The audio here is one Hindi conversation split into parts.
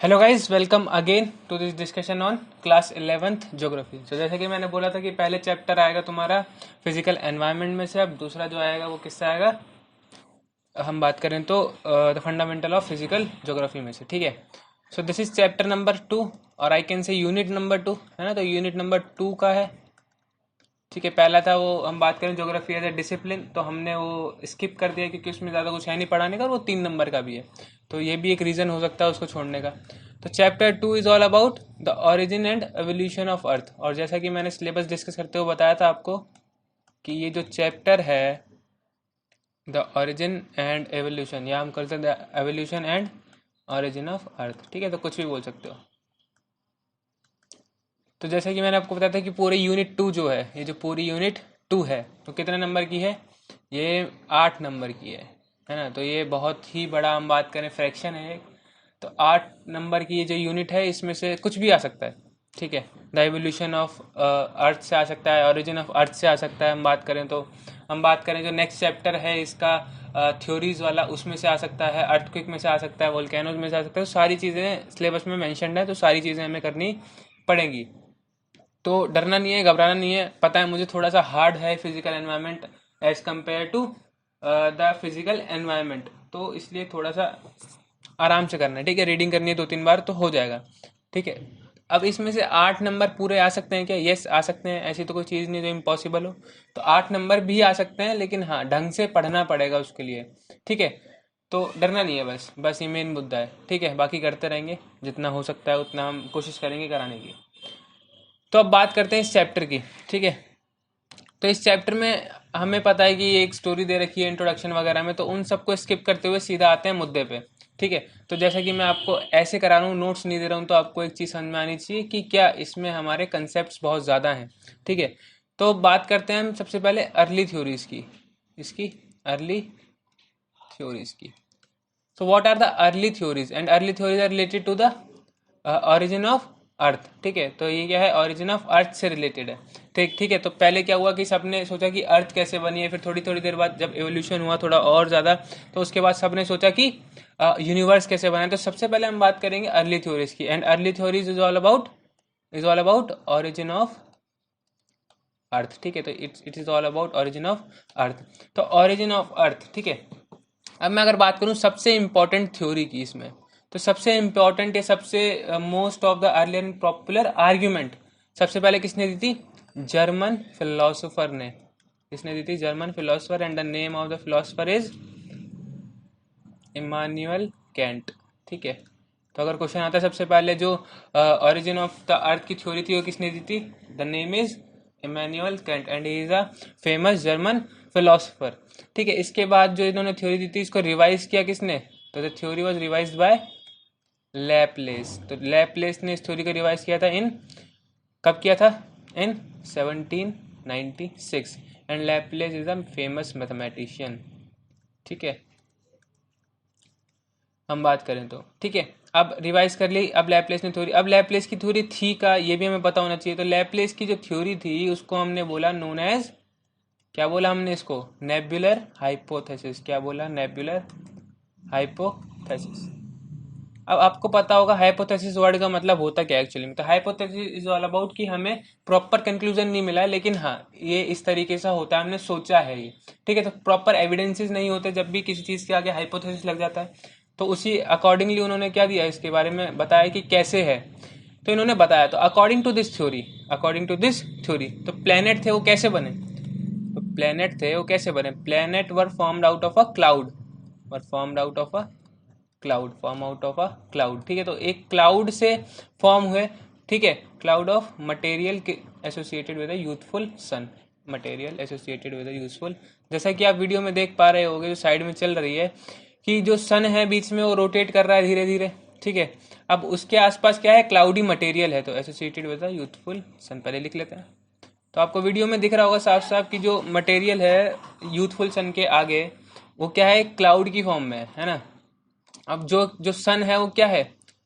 Hello guys, welcome again to this discussion on class 11th geography. तो जैसे कि मैंने बोला था कि पहले चैप्टर आएगा तुम्हारा फिजिकल एनवायरनमेंट में से। अब दूसरा जो आएगा वो किससे आएगा, हम बात करें तो the fundamental of physical geography में से। ठीक है, so this is chapter number 2 और I can say unit number 2 है ना। तो यूनिट नंबर 2 का है। ठीक है, पहला था वो हम बात करें ज्योग्राफी एज ए डिसिप्लिन, तो हमने वो स्किप कर दिया क्योंकि उसमें ज़्यादा कुछ है नहीं पढ़ाने का और वो 3 नंबर का भी है। तो ये भी एक रीज़न हो सकता है उसको छोड़ने का। तो chapter 2 is all about the origin and evolution of earth. और जैसा कि मैंने सिलेबस डिस्कस करते हुए बताया था आपको कि ये जो चैप्टर है द ऑरिजिन एंड एवोल्यूशन, या हम कर सकते हैं the evolution and origin of earth. ठीक है, तो कुछ भी बोल सकते हो। तो जैसे कि मैंने आपको बताया था कि पूरे यूनिट 2 जो है, ये जो पूरी यूनिट 2 है, तो कितने नंबर की है? ये 8 नंबर की है ना। तो ये बहुत ही बड़ा, हम बात करें फ्रैक्शन है एक। तो 8 नंबर की ये जो यूनिट है, इसमें से कुछ भी आ सकता है। ठीक है, द एवोल्यूशन ऑफ अर्थ से आ सकता है, ओरिजिन ऑफ अर्थ से आ सकता है। हम बात करें तो हम बात करें जो नेक्स्ट चैप्टर है इसका थ्योरीज वाला, उसमें से आ सकता है, अर्थक्वेक में से आ सकता है, वोल्केनोज में से आ सकता है। तो सारी चीज़ें सिलेबस में मैंशनड है, तो सारी चीज़ें हमें करनी पड़ेंगी। तो डरना नहीं है, घबराना नहीं है। पता है मुझे थोड़ा सा हार्ड है physical environment as compare to the physical environment, तो इसलिए थोड़ा सा आराम से करना है। ठीक है, रीडिंग करनी है 2-3 बार तो हो जाएगा। ठीक है, अब इसमें से 8 नंबर पूरे आ सकते हैं क्या? यस, आ सकते हैं। ऐसी तो कोई चीज़ नहीं जो इम्पॉसिबल हो। तो 8 नंबर भी आ सकते हैं, लेकिन हाँ, ढंग से पढ़ना पड़ेगा उसके लिए। ठीक है, तो डरना नहीं है, बस ये मेन मुद्दा है। ठीक है, बाकी करते रहेंगे, जितना हो सकता है उतना हम कोशिश करेंगे कराने की। तो अब बात करते हैं इस चैप्टर की। ठीक है, तो इस चैप्टर में हमें पता है कि एक स्टोरी दे रखी है इंट्रोडक्शन वगैरह में, तो उन सबको स्किप करते हुए सीधा आते हैं मुद्दे पे। ठीक है, तो जैसा कि मैं आपको ऐसे करा रहा हूँ, नोट्स नहीं दे रहा हूँ, तो आपको एक चीज़ समझ में आनी चाहिए कि क्या इसमें हमारे कंसेप्ट बहुत ज़्यादा हैं। ठीक है, तो बात करते हैं हम सबसे पहले अर्ली थ्योरीज की, इसकी अर्ली थ्योरीज की। So what are the early theories? And early theories are related to the origin of earth. ठीक है, तो ये क्या है? ओरिजिन ऑफ अर्थ से रिलेटेड है। ठीक है, तो पहले क्या हुआ कि सबने सोचा कि अर्थ कैसे बनी है, फिर थोड़ी थोड़ी देर बाद जब एवोल्यूशन हुआ थोड़ा और ज़्यादा, तो उसके बाद सबने सोचा कि यूनिवर्स कैसे बना है। तो सबसे पहले हम बात करेंगे अर्ली थ्योरीज की। And early theories is all about origin of earth. ठीक है, तो it is all about origin of अर्थ। तो ओरिजिन ऑफ अर्थ, ठीक है। अब मैं अगर बात करूं सबसे इंपॉर्टेंट थ्योरी की इसमें, तो सबसे इंपॉर्टेंट या सबसे most of the early and popular argument सबसे पहले किसने दी थी? जर्मन फिलोसोफर ने। किसने दी थी? German philosopher. And the name of the philosopher is Immanuel Kant. ठीक है, तो अगर क्वेश्चन आता है सबसे पहले जो ओरिजिन ऑफ द अर्थ की थ्योरी थी वो किसने दी थी? The name is Immanuel Kant and he is a famous German philosopher. ठीक है, इसके बाद जो इन्होंने थ्योरी दी थी इसको रिवाइज किया किसने? तो the theory was revised by Laplace. तो लैपलेस ने इस थ्योरी को रिवाइज किया था इन, कब किया था? इन 1796। And Laplace is a famous mathematician. ठीक है, हम बात करें तो ठीक है, अब रिवाइज कर ली। अब लैपलेस ने थ्योरी, अब लैपलेस की थ्योरी थी का ये भी हमें पता होना चाहिए। तो लैपलेस की जो थ्योरी थी उसको हमने बोला नोन एज, क्या बोला हमने इसको? Nebular hypothesis. क्या बोला? Nebular hypothesis. अब आपको पता होगा हाइपोथेसिस वर्ड का मतलब होता क्या एक्चुअली में। तो हाइपोथेसिस इज ऑल अबाउट कि हमें प्रॉपर कंक्लूजन नहीं मिला है, लेकिन हाँ ये इस तरीके से होता है, हमने सोचा है ये। ठीक है, तो प्रॉपर एविडेंसेस नहीं होते जब भी किसी चीज़ के आगे हाइपोथेसिस लग जाता है। तो उसी अकॉर्डिंगली उन्होंने क्या दिया, इसके बारे में बताया कि कैसे है। तो इन्होंने बताया, तो अकॉर्डिंग टू दिस थ्योरी तो प्लेनेट थे वो कैसे बने? तो प्लेनेट थे वो कैसे बने? Planet were formed out of a cloud, were formed out of a cloud, form out of a cloud. ठीक है, तो एक क्लाउड से फॉर्म हुए। ठीक है, cloud of material associated with a youthful sun, material associated with a useful. जैसा कि आप वीडियो में देख पा रहे होगे, जो साइड में चल रही है कि जो सन है बीच में वो रोटेट कर रहा है धीरे धीरे। ठीक है, अब उसके आसपास क्या है? क्लाउडी मटेरियल है, तो एसोसिएटेड विद अ यूथफुल सन पहले लिख लेते हैं। तो आपको वीडियो में दिख रहा होगा साफ साफ कि जो मटेरियल है यूथफुल सन के आगे वो क्या है? क्लाउड की फॉर्म में है ना। अब जो जो सन है वो क्या है?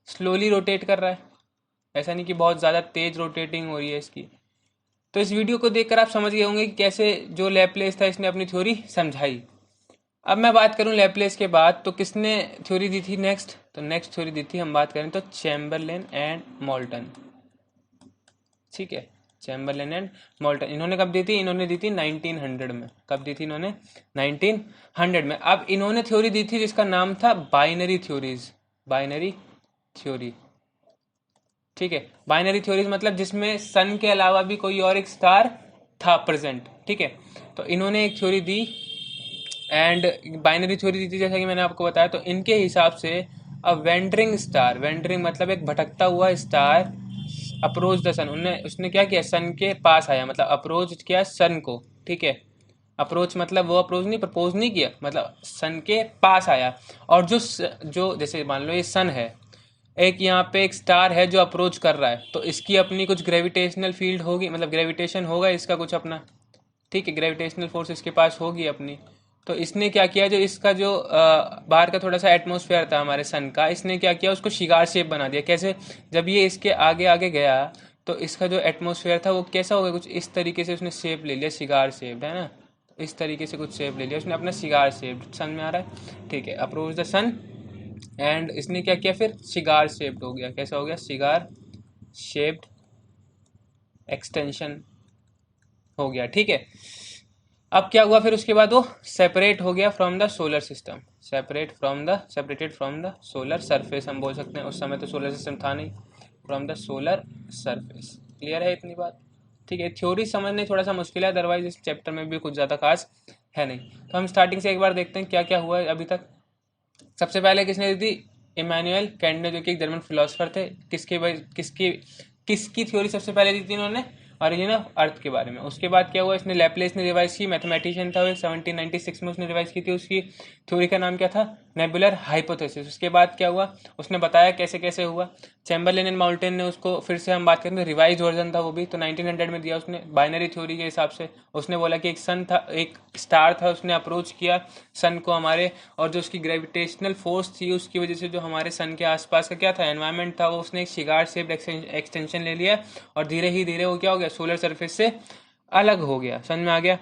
स्लोली रोटेट कर रहा है, ऐसा नहीं कि बहुत ज़्यादा तेज रोटेटिंग हो रही है इसकी। तो इस वीडियो को देखकर आप समझ गए होंगे कि कैसे जो लैपलेस था इसने अपनी थ्योरी समझाई। अब मैं बात करूं लैपलेस के बाद तो किसने थ्योरी दी थी नेक्स्ट? तो नेक्स्ट थ्योरी दी थी हम बात करें तो चैम्बरलेन एंड मोल्टन, ठीक है, चैम्बरलेन एंड मोल्टन। इन्होंने कब दी थी? इन्होंने दी थी 1900 में। कब दी थी इन्होंने? 1900 में। अब इन्होंने थ्योरी दी थी जिसका नाम था बाइनरी थ्योरीज, बाइनरी थ्योरी, ठीक है। बाइनरी थ्योरीज मतलब जिसमें सन के अलावा भी कोई और एक स्टार था प्रेजेंट, ठीक है। तो इन्होंने एक थ्योरी दी एंड बाइनरी थ्योरी दी थी जैसा कि मैंने आपको बताया। तो इनके हिसाब से अ वेंडरिंग स्टार, वेंडरिंग मतलब एक भटकता हुआ स्टार अप्रोच द सन, उसने क्या किया? सन के पास आया, मतलब अप्रोच किया सन को, ठीक है। अप्रोच मतलब वो अप्रोच नहीं, प्रपोज नहीं किया, मतलब सन के पास आया। और जो जैसे मान लो ये सन है, एक यहाँ पे एक स्टार है जो अप्रोच कर रहा है, तो इसकी अपनी कुछ ग्रेविटेशनल फील्ड होगी, मतलब ग्रेविटेशन होगा इसका कुछ अपना, ठीक है, ग्रेविटेशनल फोर्स इसके पास होगी अपनी। तो इसने क्या किया, जो इसका जो बाहर का थोड़ा सा एटमॉस्फेयर था हमारे सन का, इसने क्या किया, उसको शिगार शेप बना दिया। कैसे? जब ये इसके आगे आगे गया तो इसका जो एटमॉस्फेयर था वो कैसा हो गया, कुछ इस तरीके से उसने शेप ले लिया, शिगार शेप, है ना। इस तरीके से कुछ शेप ले लिया उसने अपना, शिगार शेप, सन में आ रहा है, ठीक है। अप्रोच द सन एंड इसने क्या किया फिर? शिगार शेप्ड हो गया। कैसा हो गया? शिगार शेप्ड एक्सटेंशन हो गया, ठीक है। अब क्या हुआ फिर उसके बाद? वो सेपरेट हो गया from the solar system, separated from the solar surface हम बोल सकते हैं। उस समय तो सोलर सिस्टम था नहीं, from the solar surface. Clear है इतनी बात? ठीक है। थ्योरी समझने थोड़ा सा मुश्किल है, अदरवाइज इस चैप्टर में भी कुछ ज़्यादा खास है नहीं। तो हम स्टार्टिंग से एक बार देखते हैं क्या क्या हुआ है अभी तक। सबसे पहले किसने दी थी? इमैनुअल कैंट ने, जो कि एक जर्मन फिलोसफर थे। किसकी थ्योरी सबसे पहले दी थी इन्होंने? ऑरिजिन ऑफ अर्थ के बारे में। उसके बाद क्या हुआ? इसने लैपलेस ने रिवाइज की, मैथमेटिशियन था वो, 1796 में उसने रिवाइज की थी। उसकी थ्योरी का नाम क्या था? Nebular hypothesis. उसके बाद क्या हुआ? उसने बताया कैसे कैसे हुआ। चैम्बरलेन एंड माउंटेन ने उसको, फिर से हम बात करें तो रिवाइज वर्जन था वो भी, तो 1900 में दिया उसने बाइनरी थ्योरी के हिसाब से। उसने बोला कि एक सन था, एक स्टार था, उसने अप्रोच किया सन को हमारे, और जो उसकी ग्रेविटेशनल फोर्स थी उसकी वजह से जो हमारे सन के आसपास का क्या था, एनवायरनमेंट था, वो उसने एक शिगार शेप्ड एक्सटेंशन ले लिया, और धीरे ही धीरे वो क्या हो गया? सोलर सरफेस से अलग हो गया। समझ में आ गया?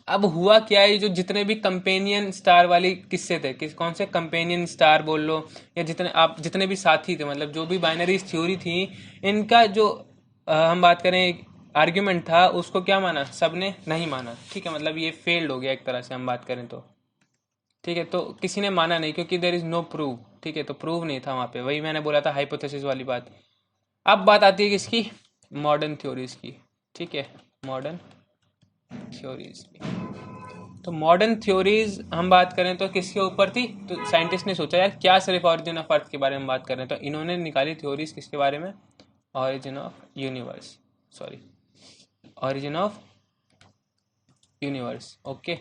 अब हुआ क्या है, जो जितने भी कंपेनियन स्टार वाली किस्से थे, कौन से कंपेनियन स्टार बोल लो, या जितने भी साथी थे, मतलब जो भी बाइनरी थ्योरी थी, इनका जो हम बात करें आर्ग्यूमेंट था, उसको क्या माना? सबने नहीं माना, ठीक है। मतलब ये फेल्ड हो गया एक तरह से हम बात करें तो, ठीक है। तो किसी ने माना नहीं, क्योंकि देयर इज नो प्रूव, ठीक है। तो प्रूव नहीं था वहाँ पे, वही मैंने बोला था हाइपोथेसिस वाली बात। अब बात आती है किसकी? मॉडर्न थ्योरीज की, ठीक है, मॉडर्न थ्योरीज की। तो मॉडर्न थ्योरीज हम बात करें तो किसके ऊपर थी? तो साइंटिस्ट ने सोचा यार क्या सिर्फ ऑरिजिन ऑफ अर्थ के बारे में बात करें, तो इन्होंने निकाली थ्योरीज किसके बारे में? Origin of universe, sorry, origin of universe, okay.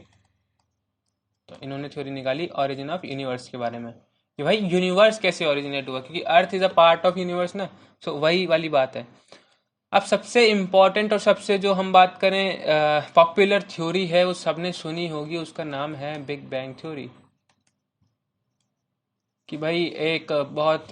तो इन्होंने थ्योरी निकाली ऑरिजिन ऑफ यूनिवर्स के बारे में, कि भाई यूनिवर्स कैसे ओरिजिनेट हुआ, क्योंकि earth is a part of universe ना। सो वही वाली बात है। अब सबसे इम्पॉर्टेंट और सबसे जो हम बात करें पॉपुलर थ्योरी है, वो सबने सुनी होगी, उसका नाम है बिग बैंग थ्योरी। कि भाई एक बहुत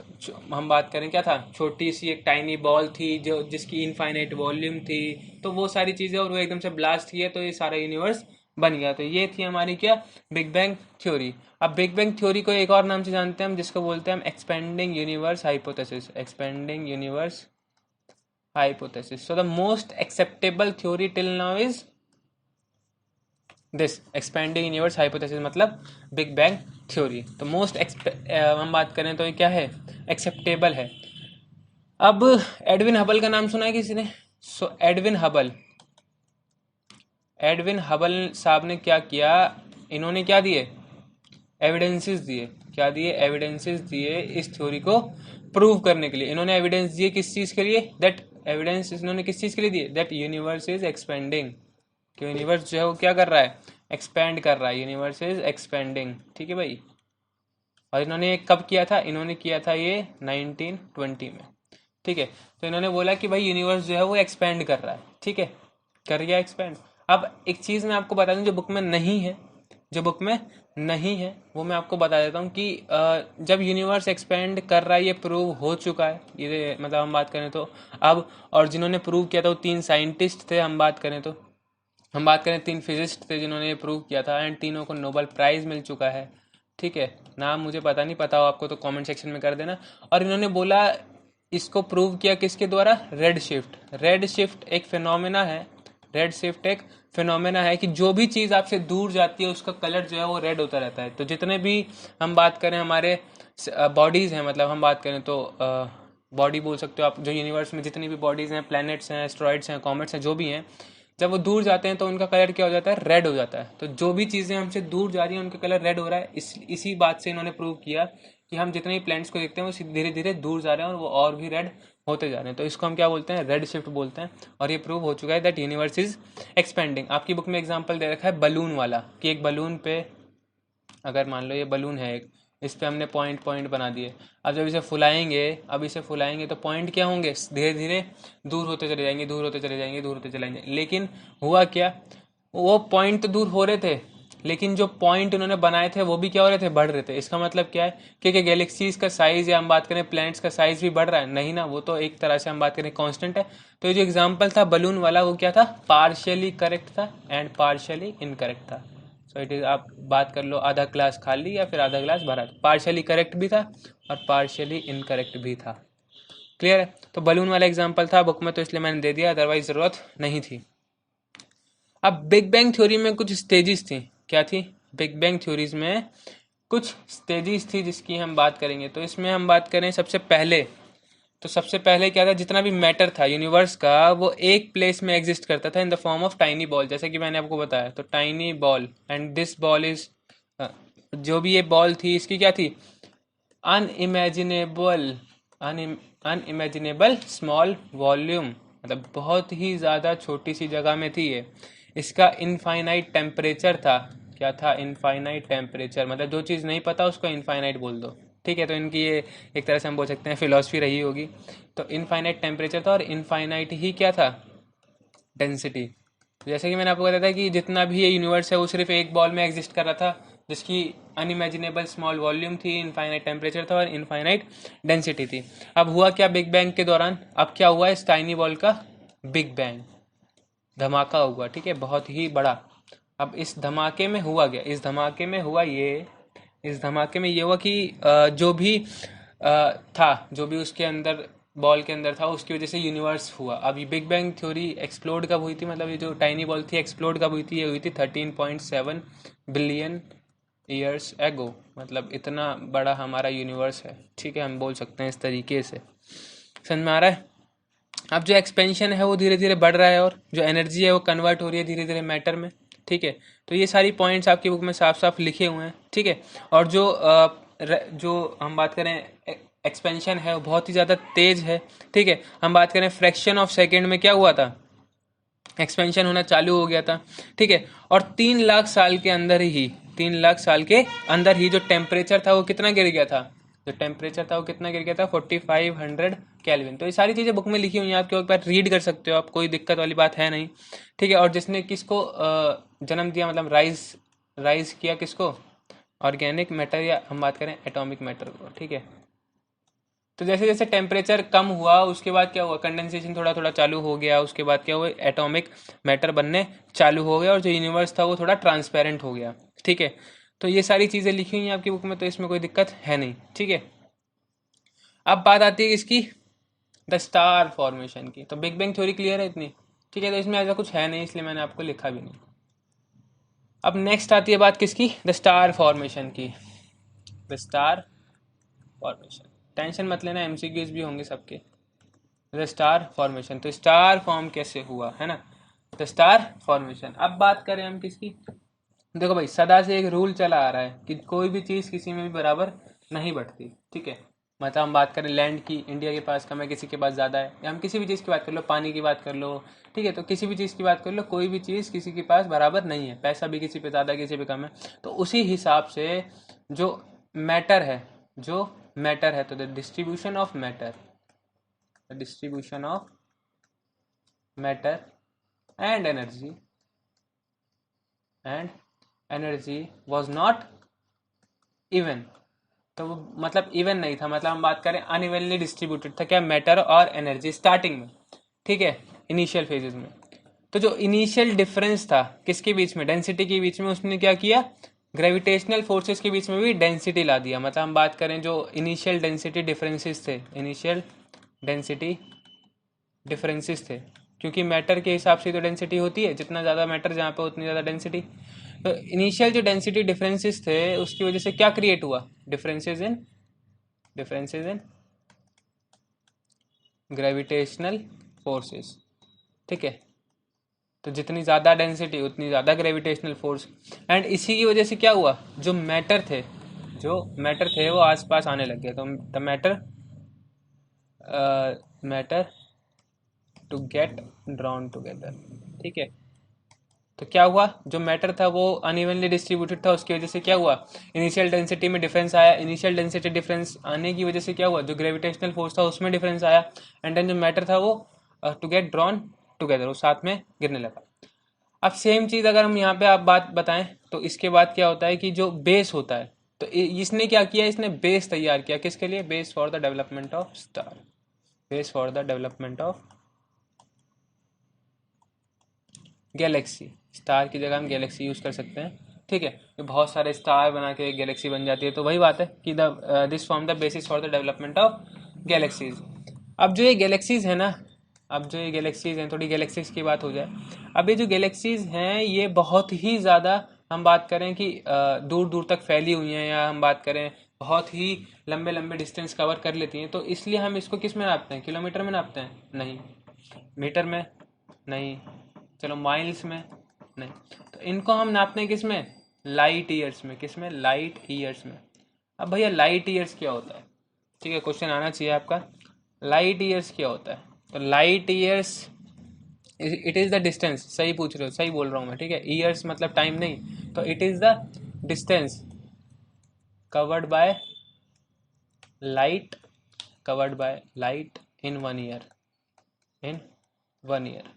हम बात करें क्या था, छोटी सी एक टाइनी बॉल थी जो जिसकी इनफाइनाइट वॉल्यूम थी, तो वो सारी चीज़ें, और वो एकदम से ब्लास्ट किया तो ये सारा यूनिवर्स बन गया। तो ये थी हमारी क्या? Big bang theory. अब बिग बैंग थ्योरी को एक और नाम से जानते हैं हम, जिसको बोलते हैं हम expanding universe hypothesis, expanding universe hypothesis. So the most acceptable theory till now is this expanding universe hypothesis, मतलब बिग बैंग थ्योरी। तो मोस्ट हम बात करें तो ये क्या है? एक्सेप्टेबल है। अब एडविन हबल का नाम सुना है किसी ने? सो एडविन हबल साहब ने क्या किया? इन्होंने क्या दिए? एविडेंसेस दिए। क्या दिए? एविडेंसेस दिए इस थ्योरी को प्रूव करने के लिए। इन्होंने एविडेंस दिए किस चीज़ के लिए? दैट एविडेंस इन्होंने किस चीज़ के लिए दिए? दैट यूनिवर्स इज एक्सपेंडिंग, कि यूनिवर्स जो है वो क्या कर रहा है? एक्सपेंड कर रहा है, यूनिवर्स इज एक्सपेंडिंग, ठीक है भाई। और इन्होंने कब किया था? इन्होंने किया था ये 1920 में, ठीक है। तो इन्होंने बोला कि भाई यूनिवर्स जो है वो एक्सपेंड कर रहा है, ठीक है, कर गया एक्सपेंड। अब एक चीज़ मैं आपको बता दूं जो बुक में नहीं है, जो बुक में नहीं है वो मैं आपको बता देता हूँ कि जब यूनिवर्स एक्सपेंड कर रहा है ये प्रूव हो चुका है, ये मतलब हम बात करें तो अब, और जिन्होंने प्रूव किया था वो 3 साइंटिस्ट थे। हम बात करें 3 फिजिस्ट थे जिन्होंने ये प्रूव किया था, एंड तीनों को नोबेल प्राइज़ मिल चुका है, ठीक है, नाम मुझे पता नहीं, पता हो आपको तो कमेंट सेक्शन में कर देना। और इन्होंने बोला, इसको प्रूव किया किसके द्वारा? Red shift. रेड शिफ्ट एक फिनोमेना है, रेड शिफ्ट एक फिनोमेना है कि जो भी चीज़ आपसे दूर जाती है उसका कलर जो है वो रेड होता रहता है। तो जितने भी हम बात करें हमारे बॉडीज़ हैं, मतलब हम बात करें तो बॉडी बोल सकते हो आप, जो यूनिवर्स में जितनी भी बॉडीज़ हैं, प्लैनेट्स हैं, एस्ट्रॉइड्स हैं, कॉमेट्स हैं, जो भी हैं, जब वो दूर जाते हैं तो उनका कलर क्या हो जाता है? रेड हो जाता है। तो जो भी चीज़ें हमसे दूर जा रही हैं उनका कलर रेड हो रहा है। इसी बात से इन्होंने प्रूव किया कि हम जितने भी प्लैनेट्स को देखते हैं वो धीरे धीरे दूर जा रहे हैं और वो और भी रेड होते जा रहे हैं। तो इसको हम क्या बोलते हैं? रेड शिफ्ट बोलते हैं। और ये प्रूव हो चुका है दैट यूनिवर्स इज एक्सपेंडिंग। आपकी बुक में एग्जाम्पल दे रखा है बलून वाला, कि एक बलून पे अगर मान लो ये बलून है एक, इस पे हमने पॉइंट पॉइंट बना दिए। अब जब इसे फुलाएंगे, अब इसे फुलाएंगे तो पॉइंट क्या होंगे? धीरे धीरे दूर होते चले जाएंगे, दूर होते चले जाएंगे, दूर होते चले जाएंगे। लेकिन हुआ क्या? वो पॉइंट तो दूर हो रहे थे, लेकिन जो पॉइंट उन्होंने बनाए थे वो भी क्या हो रहे थे? बढ़ रहे थे। इसका मतलब क्या है कि गैलेक्सीज का साइज, या हम बात करें प्लैनेट्स का साइज भी बढ़ रहा है? नहीं ना, वो तो एक तरह से हम बात करें कांस्टेंट है। तो ये जो एग्जांपल था बलून वाला, वो क्या था? पार्शियली करेक्ट था एंड पार्शियली इनकरेक्ट था। सो इट इज, आप बात कर लो आधा ग्लास खाली या फिर आधा ग्लास भरा। पार्शियली करेक्ट भी था और पार्शियली इनकरेक्ट भी था। क्लियर है? तो बलून वाला एग्जांपल था बुक में तो इसलिए मैंने दे दिया, अदरवाइज जरूरत नहीं थी। अब बिग बैंग थ्योरी में कुछ स्टेजेस थी। क्या थी? बिग बैंग थ्योरीज में कुछ स्टेजेस थी जिसकी हम बात करेंगे। तो इसमें हम बात करें सबसे पहले, तो सबसे पहले क्या था? जितना भी मैटर था यूनिवर्स का वो एक प्लेस में एग्जिस्ट करता था इन the form of tiny ball, जैसे कि मैंने आपको बताया। तो tiny ball, and this ball is, जो भी ये बॉल थी इसकी क्या थी? अनइमेजिनेबल, अनइमेजिनेबल स्मॉल वॉल्यूम, मतलब बहुत ही ज़्यादा छोटी सी जगह में थी ये। इसका इनफाइनाइट टेम्परेचर था। क्या था? इनफाइनाइट टेम्परेचर, मतलब जो चीज़ नहीं पता उसको इनफाइनाइट बोल दो। ठीक है, तो इनकी ये एक तरह से हम बोल सकते हैं फिलॉसफी रही होगी। तो इनफाइनाइट टेम्परेचर था और इनफाइनाइट ही क्या था? डेंसिटी। जैसे कि मैंने आपको बताया था कि जितना भी ये यूनिवर्स है वो सिर्फ एक बॉल में एग्जिस्ट कर रहा था, जिसकी अनइमेजिनेबल स्मॉल वॉल्यूम थी, इनफाइनाइट टेम्परेचर था और इनफाइनाइट डेंसिटी थी। अब हुआ क्या बिग बैंग के दौरान? अब क्या हुआ? इस टाइनी बॉल का बिग बैंग, धमाका हुआ। ठीक है, बहुत ही बड़ा। अब इस धमाके में हुआ गया, इस धमाके में हुआ ये, इस धमाके में ये हुआ कि जो भी था, जो भी उसके अंदर बॉल के अंदर था, उसकी वजह से यूनिवर्स हुआ। अब ये बिग बैंग थ्योरी एक्सप्लोड कब हुई थी? मतलब ये जो टाइनी बॉल थी एक्सप्लोड कब हुई थी? ये हुई थी 13.7 बिलियन ईयर्स एगो। मतलब इतना बड़ा हमारा यूनिवर्स है। ठीक है, हम बोल सकते हैं इस तरीके से। समझ में आ रहा है? अब जो एक्सपेंशन है वो धीरे धीरे बढ़ रहा है और जो एनर्जी है वो कन्वर्ट हो रही है धीरे धीरे मैटर में। ठीक है, तो ये सारी पॉइंट्स आपकी बुक में साफ साफ लिखे हुए हैं। ठीक है, और जो हम बात करें एक्सपेंशन है वो बहुत ही ज़्यादा तेज है। ठीक है, हम बात करें फ्रैक्शन ऑफ सेकेंड में क्या हुआ था? एक्सपेंशन होना चालू हो गया था। ठीक है, और 3 लाख साल के अंदर ही, 3 लाख साल के अंदर ही जो टेम्परेचर था वो कितना गिर गया था? जो टेम्परेचर था वो कितना गिर गया था? 4500 केल्विन। तो ये सारी चीज़ें बुक में लिखी हुई हैं, आप एक बार रीड कर सकते हो आप, कोई दिक्कत वाली बात है नहीं। ठीक है, और जिसने किसको जन्म दिया, मतलब राइज किया किसको? ऑर्गेनिक मैटर, या हम बात करें एटॉमिक मैटर को। ठीक है, तो जैसे जैसे टेम्परेचर कम हुआ उसके बाद क्या हुआ? कंडेंसेशन थोड़ा थोड़ा चालू हो गया। उसके बाद क्या हुआ? एटॉमिक मैटर बनने चालू हो गया और जो यूनिवर्स था वो थोड़ा ट्रांसपेरेंट हो गया। ठीक है, तो ये सारी चीज़ें लिखी हुई हैं आपकी बुक में, तो इसमें कोई दिक्कत है नहीं। ठीक है, अब बात आती है इसकी, द स्टार फॉर्मेशन की। तो बिग बैंग थ्योरी क्लियर है इतनी? ठीक है, तो इसमें ऐसा कुछ है नहीं, इसलिए मैंने आपको लिखा भी नहीं। अब नेक्स्ट आती है बात किसकी? द स्टार फॉर्मेशन की। द स्टार फॉर्मेशन, टेंशन मत लेना, एमसीक्यूज भी होंगे सबके। द स्टार फॉर्मेशन, तो स्टार फॉर्म कैसे हुआ, है ना? The star formation. अब बात करें हम किसकी? देखो भाई, सदा से एक रूल चला आ रहा है कि कोई भी चीज़ किसी में भी बराबर नहीं बढ़ती। ठीक है, मतलब हम बात करें लैंड की, इंडिया के पास कम है, किसी के पास ज़्यादा है, या हम किसी भी चीज़ की बात कर लो, पानी की बात कर लो। ठीक है, तो किसी भी चीज़ की बात कर लो, कोई भी चीज़ किसी के पास बराबर नहीं है। पैसा भी किसी पे ज़्यादा, किसी पे कम है। तो उसी हिसाब से जो मैटर है, जो मैटर है, तो the distribution of matter, the distribution of matter and energy was not even. तो वो मतलब इवन नहीं था, मतलब हम बात करें अनइवनली डिस्ट्रीब्यूटेड था। क्या? मैटर और एनर्जी स्टार्टिंग में। ठीक है, इनिशियल फेजेस में। तो जो इनिशियल डिफरेंस था किसके बीच में? डेंसिटी के बीच में, उसने क्या किया? ग्रेविटेशनल फोर्सेस के बीच में भी डेंसिटी ला दिया। मतलब हम बात करें जो इनिशियल डेंसिटी डिफरेंसेस थे, इनिशियल डेंसिटी डिफरेंसेस थे, क्योंकि मैटर के हिसाब से तो डेंसिटी होती है, जितना ज़्यादा मैटर जहाँ पे उतनी ज़्यादा डेंसिटी। तो इनिशियल जो डेंसिटी डिफरेंसेस थे उसकी वजह से क्या क्रिएट हुआ, डिफरेंसेस इन ग्रेविटेशनल फोर्सेस। ठीक है, तो जितनी ज़्यादा डेंसिटी उतनी ज़्यादा ग्रेविटेशनल फोर्स। एंड इसी की वजह से क्या हुआ, जो मैटर थे वो आसपास आने लग गए। तो the matter to get drawn together. ठीक है, तो क्या हुआ, जो मैटर था वो अनइवनली डिस्ट्रीब्यूटेड था, उसकी वजह से क्या हुआ, इनिशियल डेंसिटी में डिफरेंस आया। इनिशियल डेंसिटी डिफरेंस आने की वजह से क्या हुआ, जो ग्रेविटेशनल फोर्स था उसमें डिफरेंस आया। एंड देन जो मैटर था वो टू गेट ड्रॉन टुगेदर, वो साथ में गिरने लगा। अब सेम चीज़ अगर हम यहाँ पे आप बात बताएं तो इसके बाद क्या होता है कि जो बेस होता है, तो इसने क्या किया, इसने बेस तैयार किया। किसके लिए, base for the development of star, base for the development of Galaxy. Star की जगह हम गैलेक्सी यूज़ कर सकते हैं। ठीक है, तो बहुत सारे स्टार बना के एक गैलेक्सी बन जाती है। तो वही बात है कि this form the basis for the development of galaxies. अब जो ये गैलेक्सीज है ना, अब जो ये गैलेक्सीज हैं, थोड़ी गैलेक्सीज की बात हो जाए। अब ये जो गैलेक्सीज हैं ये बहुत ही ज़्यादा, हम बात करें कि दूर दूर तक फैली हुई हैं, या हम बात करें बहुत ही लंबे लंबे डिस्टेंस कवर कर लेती हैं। तो इसलिए हम इसको किस में नापते हैं, किलोमीटर में नापते हैं? नहीं। मीटर में? नहीं। चलो माइल्स में? नहीं। तो इनको हम नापते हैं किस में, लाइट ईयर्स में। किस में, लाइट ईयर्स में। अब भैया लाइट ईयर्स क्या होता है? ठीक है, क्वेश्चन आना चाहिए आपका, लाइट ईयर्स क्या होता है? तो light years, it is the distance. सही पूछ रहे हो, सही बोल रहा हूँ मैं। ठीक है, ईयर्स मतलब टाइम नहीं, तो it is the distance covered by light, covered by light in 1 year, in 1 year.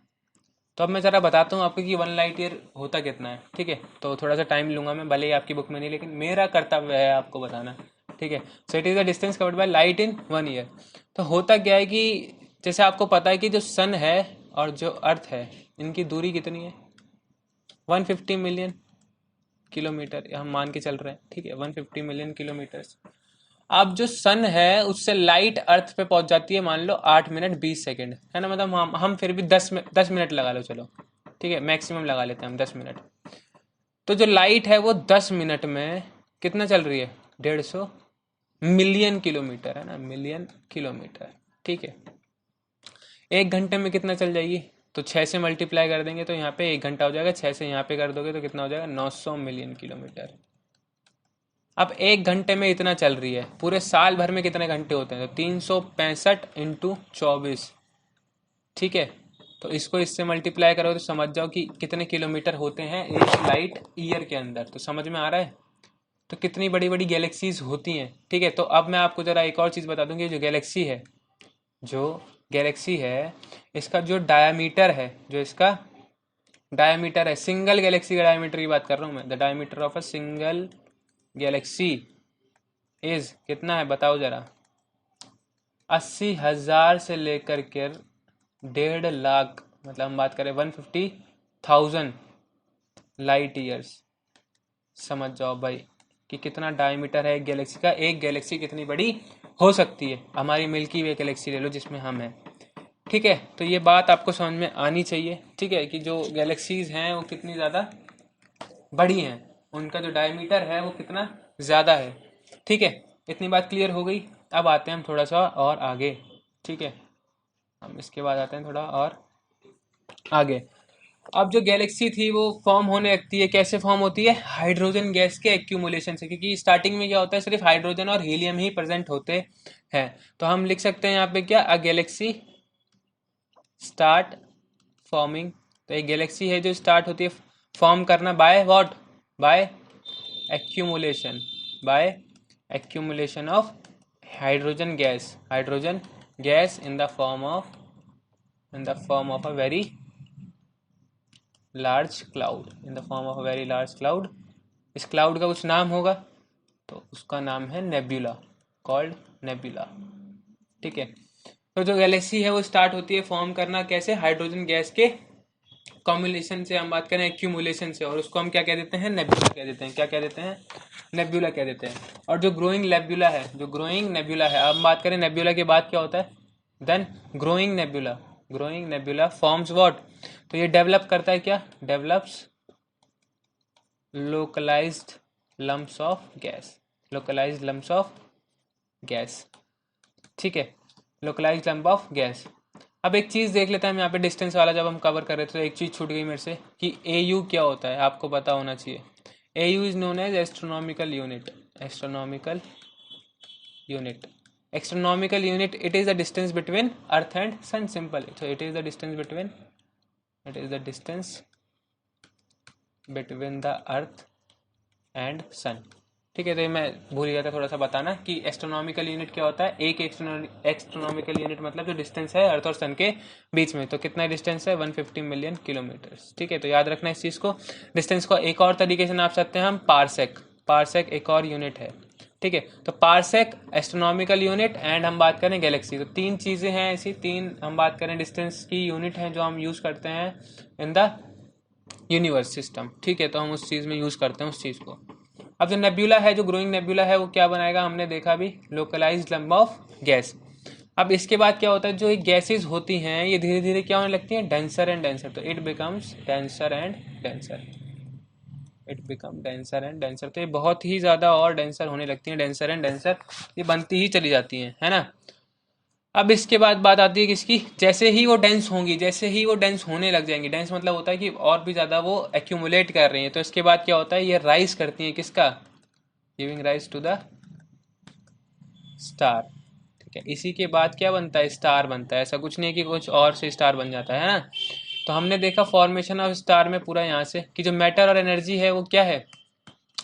तो अब मैं ज़रा बताता हूँ आपको कि 1 लाइट ईयर होता कितना है। ठीक है, तो थोड़ा सा टाइम लूँगा मैं, भले ही आपकी बुक में नहीं, लेकिन मेरा कर्तव्य है आपको बताना। ठीक है, सो it is the distance covered by light in 1 year. तो होता क्या है कि जैसे आपको पता है कि जो सन है और जो अर्थ है, इनकी दूरी कितनी है, 150 मिलियन किलोमीटर हम मान के चल रहे हैं। ठीक है, 150 मिलियन किलोमीटर्स। अब जो सन है उससे लाइट अर्थ पे पहुंच जाती है मान लो 8 मिनट 20 सेकंड, है ना। मतलब हम फिर भी 10 मिनट लगा लो, चलो ठीक है, मैक्सिमम लगा लेते हैं हम 10 मिनट। तो जो लाइट है वो 10 मिनट में कितना चल रही है, 150 मिलियन किलोमीटर, है ना, मिलियन किलोमीटर। ठीक है, 1 घंटे में कितना चल जाएगी, तो 6 से मल्टीप्लाई कर देंगे तो यहाँ पे 1 घंटा हो जाएगा, 6 से यहाँ पे कर दोगे तो कितना हो जाएगा, 900 मिलियन किलोमीटर। अब 1 घंटे में इतना चल रही है, पूरे साल भर में कितने घंटे होते हैं, तो 365 × 24। ठीक है, तो इसको इससे मल्टीप्लाई करो तो समझ जाओ कि कितने किलोमीटर होते हैं एक लाइट ईयर के अंदर। तो समझ में आ रहा है, तो कितनी बड़ी बड़ी गैलेक्सीज होती हैं। ठीक है, तो अब मैं आपको ज़रा एक और चीज़ बता दूँ कि जो गैलेक्सी है इसका जो डायामीटर है, जो इसका डायामीटर है, सिंगल गैलेक्सी का डायामीटर की बात कर रहा हूँ मैं, the diameter of a single Galaxy is कितना है बताओ जरा, 80,000 से लेकर के 1.5 लाख, मतलब हम बात करें 150,000 लाइट ईयर्स। समझ जाओ भाई कि कितना डायमीटर है एक गैलेक्सी का, एक गैलेक्सी कितनी बड़ी हो सकती है। हमारी मिल्की वे गैलेक्सी ले लो जिसमें हम हैं। ठीक है, तो ये बात आपको समझ में आनी चाहिए। ठीक है, कि जो गैलेक्सीज हैं वो कितनी ज़्यादा बड़ी हैं, उनका जो डायमीटर है वो कितना ज़्यादा है। ठीक है, इतनी बात क्लियर हो गई। अब आते हैं हम थोड़ा सा और आगे। ठीक है, हम इसके बाद आते हैं थोड़ा और आगे। अब जो गैलेक्सी थी वो फॉर्म होने लगती है, कैसे फॉर्म होती है, हाइड्रोजन गैस के एक्यूमुलेशन से। क्योंकि स्टार्टिंग में क्या होता है, सिर्फ हाइड्रोजन और हीलियम ही प्रेजेंट होते हैं। तो हम लिख सकते हैं यहाँ पे क्या, अ गैलेक्सी स्टार्ट फॉर्मिंग। तो एक गैलेक्सी है जो स्टार्ट होती है फॉर्म करना by what, by accumulation, by accumulation of hydrogen gas, hydrogen gas in the form of a very large cloud, in the form of a very large cloud. इस क्लाउड का कुछ नाम होगा, तो उसका नाम है नेब्यूला, कॉल्ड नेब्यूला। ठीक है, तो जो गैलेक्सी है वो स्टार्ट होती है फॉर्म करना कैसे, हाइड्रोजन गैस के कॉम्बिनेशन से हम बात करें एक्यूमुलेशन से, और उसको हम क्या कह देते हैं, नेब्यूला कह देते हैं। क्या कह देते हैं, नेब्यूला कह देते हैं। और जो ग्रोइंग नेब्यूला है, जो ग्रोइंग नेब्यूला है, अब बात करें नेब्यूला के बाद क्या होता है, then growing nebula. Growing nebula forms what, तो ये डेवलप करता है क्या, develops localised lumps of gas, localised lumps of gas, ठीक है, लोकलाइज्ड लम्प ऑफ गैस। अब एक चीज़ देख लेते हैं हम यहाँ पे, डिस्टेंस वाला जब हम कवर कर रहे थे तो एक चीज़ छूट गई मेरे से कि AU क्या होता है, आपको पता होना चाहिए। AU is known as astronomical unit, astronomical unit, astronomical unit, it is the distance between Earth and sun, simple. So it is the distance between, it is the distance between the earth and sun, ठीक है। तो ये मैं भूल गया था थोड़ा सा बताना कि एस्ट्रोनॉमिकल यूनिट क्या होता है। एक एस्ट्रोनॉमिकल यूनिट मतलब जो डिस्टेंस है अर्थ और सन के बीच में, तो कितना डिस्टेंस है, 150 मिलियन किलोमीटर, ठीक है। तो याद रखना इस चीज़ को। डिस्टेंस को एक और तरीके से नाप सकते हैं हम, पारसेक, पारसेक एक और यूनिट है, ठीक है। तो पारसेक, एस्ट्रोनॉमिकल यूनिट, एंड हम बात करें गैलेक्सी, तो तीन चीज़ें हैं ऐसी, तीन हम बात करें डिस्टेंस की यूनिट हैं जो हम यूज़ करते हैं इन द यूनिवर्स सिस्टम, ठीक है। तो हम उस चीज़ में यूज़ करते हैं उस चीज़ को। अब जो नेब्यूला है, जो ग्रोइंग नेब्यूला है, वो क्या बनाएगा, हमने देखा भी, लोकलाइज्ड लंप ऑफ गैस। अब इसके बाद क्या होता है, जो गैसेस होती हैं ये धीरे धीरे क्या होने लगती हैं, डेंसर एंड डेंसर, तो it becomes denser and denser, it become denser and denser, तो ये बहुत ही ज़्यादा और डेंसर होने लगती हैं, डेंसर एंड डेंसर, ये बनती ही चली जाती हैं, है ना। अब इसके बाद बात आती है किसकी, जैसे ही वो डेंस होंगी, जैसे ही वो डेंस होने लग जाएंगी, डेंस मतलब होता है कि और भी ज़्यादा वो एक्यूमुलेट कर रही हैं, तो इसके बाद क्या होता है, ये राइज करती हैं किसका, giving rise to the star, ठीक है। इसी के बाद क्या बनता है, स्टार बनता है, ऐसा कुछ नहीं है कि कुछ और से स्टार बन जाता है ना। तो हमने देखा फॉर्मेशन ऑफ स्टार में पूरा यहाँ से कि जो मैटर और एनर्जी है वो क्या है,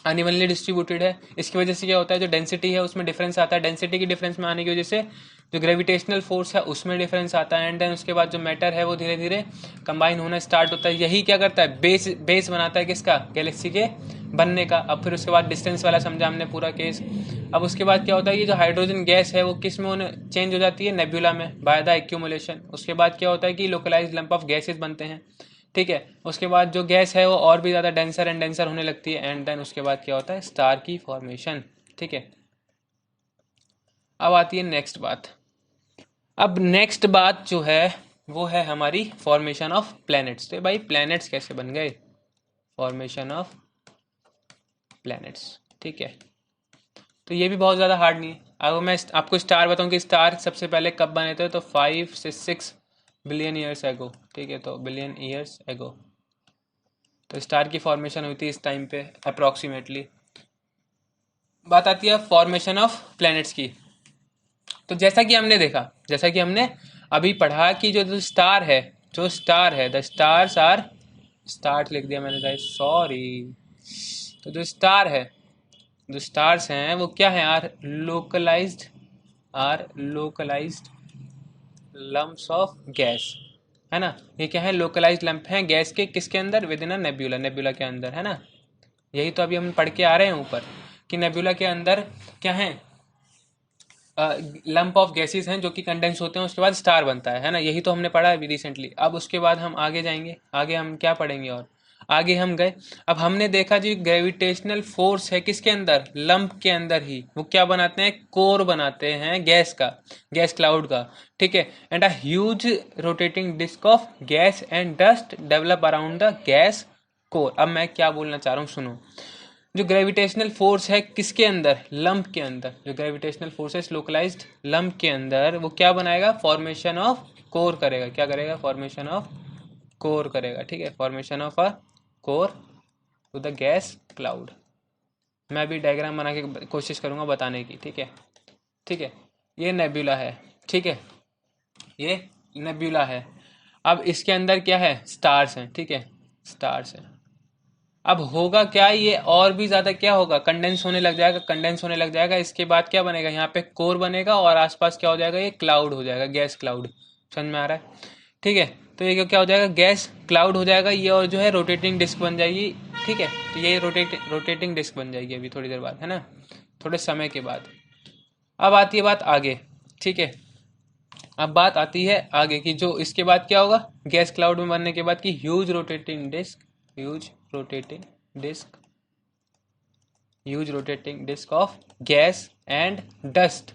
अनइवनली डिस्ट्रीब्यूटेड है। इसकी वजह से क्या होता है, जो डेंसिटी है उसमें डिफरेंस आता है, डेंसिटी की डिफरेंस में आने की वजह से जो ग्रेविटेशनल फोर्स है उसमें डिफरेंस आता है, एंड देन उसके बाद जो मैटर है वो धीरे धीरे कंबाइन होना स्टार्ट होता है। यही क्या करता है, बेस बनाता है किसका, गैलेक्सी के बनने का। अब फिर उसके बाद डिस्टेंस वाला समझा हमने पूरा केस। अब उसके बाद क्या होता है, ये जो हाइड्रोजन गैस है वो किस में चेंज हो जाती है, नेब्यूला में, बाय द एक्यूमुलेशन। उसके बाद क्या होता है कि लोकलाइज्ड लंप ऑफ गैसेस बनते हैं, ठीक है। उसके बाद जो गैस है वो और भी ज़्यादा डेंसर एंड डेंसर होने लगती है, एंड देन उसके बाद क्या होता है, स्टार की फॉर्मेशन, ठीक है। अब आती है नेक्स्ट बात। अब नेक्स्ट बात जो है वो है हमारी फॉर्मेशन ऑफ प्लैनेट्स। तो भाई प्लैनेट्स कैसे बन गए, फॉर्मेशन ऑफ प्लैनेट्स, ठीक है। तो ये भी बहुत ज़्यादा हार्ड नहीं है। अगर मैं आपको स्टार बताऊं कि स्टार सबसे पहले कब बने थे, तो 5 से 6 बिलियन ईयर्स एगो, ठीक है। तो बिलियन ईयर्स एगो तो स्टार की फॉर्मेशन हुई थी इस टाइम पे अप्रॉक्सीमेटली। बात आती है फॉर्मेशन ऑफ प्लैनेट्स की। तो जैसा कि हमने देखा, जैसा कि हमने अभी पढ़ा कि जो स्टार है, जो स्टार है, द स्टार्स आर, स्टार्ट लिख दिया मैंने गाइस, सॉरी। तो जो स्टार है, जो स्टार्स हैं वो क्या है, are localised lumps of gas, है ना। ये क्या है, लोकलाइज्ड लंप हैं गैस के, किसके अंदर, with in a nebula, nebula के अंदर, है ना। यही तो अभी हम पढ़ के आ रहे हैं ऊपर कि नेब्यूला के अंदर क्या है, लंप ऑफ गैसेस हैं जो कि कंडेंस होते हैं, उसके बाद स्टार बनता है ना। यही तो हमने पढ़ा अभी रिसेंटली। अब उसके बाद हम आगे जाएंगे, आगे हम क्या पढ़ेंगे, और आगे हम गए। अब हमने देखा जी ग्रेविटेशनल फोर्स है किसके अंदर, लंप के अंदर ही, वो क्या बनाते हैं, कोर बनाते हैं गैस का, गैस क्लाउड का, ठीक है। And a huge rotating disc of gas and dust develop around the gas core. अब मैं क्या बोलना चाह रहा हूँ, सुनो। जो ग्रेविटेशनल फोर्स है किसके अंदर, लंप के अंदर, जो ग्रेविटेशनल फोर्स है लोकलाइज्ड लंप के अंदर, वो क्या बनाएगा, फॉर्मेशन ऑफ कोर करेगा। क्या करेगा, फॉर्मेशन ऑफ कोर करेगा, ठीक है। Formation of a core to the gas cloud. मैं भी डायग्राम बना के कोशिश करूंगा बताने की, ठीक है, ठीक है। ये नेब्यूला है, ठीक है, ये नेब्यूला है। अब इसके अंदर क्या है, स्टार्स हैं, ठीक है, स्टार्स हैं। अब होगा क्या, ये और भी ज़्यादा क्या होगा, कंडेंस होने लग जाएगा, कंडेंस होने लग जाएगा। इसके बाद क्या बनेगा, यहाँ पे कोर बनेगा और आसपास क्या हो जाएगा, ये क्लाउड हो जाएगा, गैस क्लाउड। समझ में आ रहा है, ठीक है। तो ये क्या हो जाएगा, गैस क्लाउड हो जाएगा ये, और जो है रोटेटिंग डिस्क बन जाएगी, ठीक है। तो ये रोटेटिंग डिस्क बन जाएगी अभी थोड़ी देर बाद, है ना, थोड़े समय के बाद। अब आती है बात आगे, ठीक है। अब बात आती है आगे की, जो इसके बाद क्या होगा गैस क्लाउड में बनने के बाद की huge rotating disc of gas and dust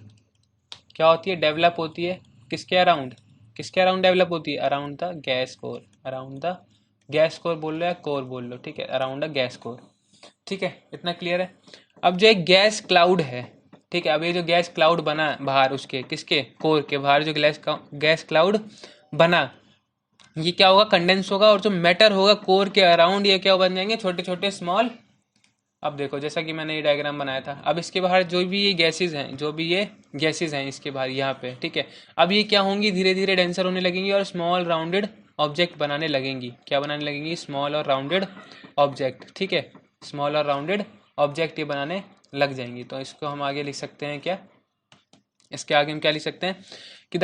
क्या होती है, डेवलप होती है किसके अराउंड डेवलप होती है, अराउंड द गैस कोर बोल लो या कोर बोल लो, ठीक है, अराउंड द गैस कोर। ठीक है, इतना क्लियर है। अब जो एक गैस क्लाउड है, ठीक है, अब ये जो गैस क्लाउड बना बाहर उसके किसके कोर के बाहर जो गैस क्लाउड बना, ये क्या होगा, कंडेंस होगा, और जो मैटर होगा कोर के अराउंड ये क्या बन जाएंगे, छोटे छोटे स्मॉल। अब देखो जैसा कि मैंने ये डायग्राम बनाया था, अब इसके बाहर जो भी ये गैसेज हैं इसके बाहर यहाँ पे, ठीक है, अब ये क्या होंगी, धीरे धीरे डेंसर होने लगेंगी और स्मॉल राउंडेड ऑब्जेक्ट बनाने लगेंगी। क्या बनाने लगेंगी, स्मॉल और राउंडेड ऑब्जेक्ट। ठीक है, स्मॉल और राउंडेड ऑब्जेक्ट ये बनाने लग जाएंगी। तो इसको हम आगे लिख सकते हैं क्या, इसके आगे हम क्या लिख सकते हैं कि द